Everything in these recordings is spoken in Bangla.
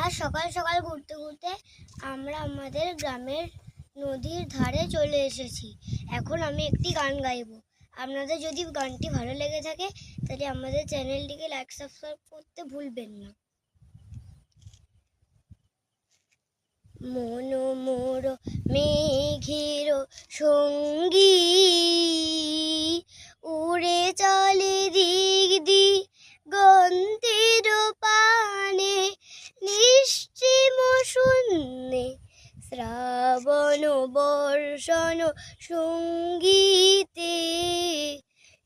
আজ সকাল সকাল ঘুরতে ঘুরতে আমরা আমাদের গ্রামের নদীর ধারে চলে এসেছি। এখন আমি একটি গান গাইব। আপনাদের যদি গানটি ভালো লেগে থাকে তাহলে আমাদের চ্যানেলটিকে লাইক সাবস্ক্রাইব করতে ভুলবেন না। মন মোর মেঘের সঙ্গী, উড়ে চলে দিক দিগন্তের পানে, নিশ্চিম শূন্যে শ্রাবণ বর্ষণ সঙ্গীতে,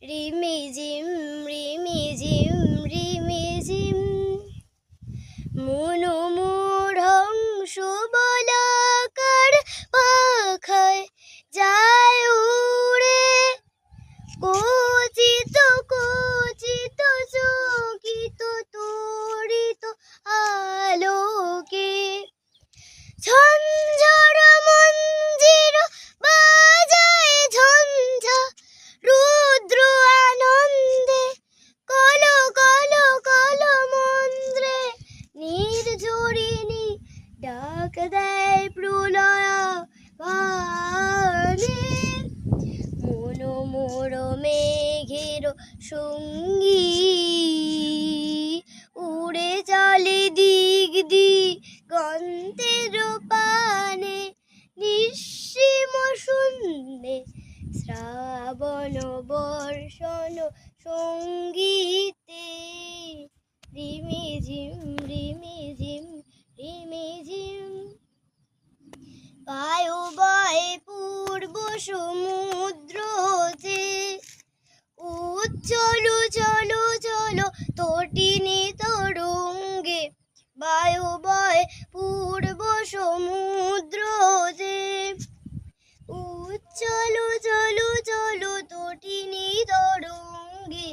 রিমিঝিম রিমিঝিম রিমিঝিম। মন মোর হংস বলাকার পাখায় যায় উড়ে, কচিত কচিত চকিত তড়িত আলোকে, ঝঞ্ঝর মঞ্জির বাজায় ঝঞ্ঝা রুদ্র আনন্দে, কল কল কল মন্ত্রে নির্ঝরিণী ডাক দেয় প্রলয় ভানে। মন মোর মেঘের সঙ্গী, উড়ে চলে দিক দিগন্তের পানে, নিশ্চিম শূন্যে শ্রাবণ বর্ষণ সঙ্গীতে, রিমিঝিম রিমিঝিম রিমিঝিম। বায়ু বয় পূর্ব সমুদ্র হতে, চলো চলো চলো তটিনী তরঙ্গে, বায়ু বয় পূর্ব সমুদ্র হতে, চলো চলো চলো তটিনী তরঙ্গে।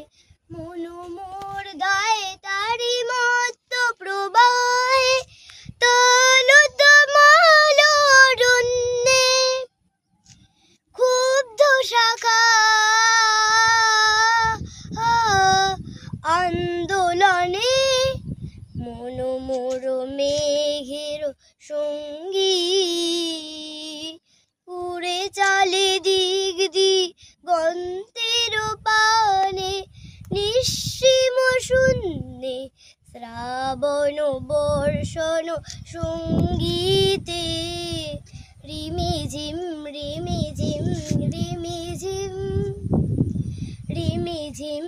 মন মোর গায়ে তারি মত্ত প্রবাহে, তলুতমাল অরণ্যে ক্ষুব্ধ শাখা আন্দোলনে। মন মোর মেঘের সঙ্গী, উড়ে চলে দিক দিগন্তের পানে, নিশ্চিম শূন্যে শ্রাবণ বর্ষণ সঙ্গীতে, রিমিঝিম রিমিঝিম রিমিঝিম রিমিঝিম।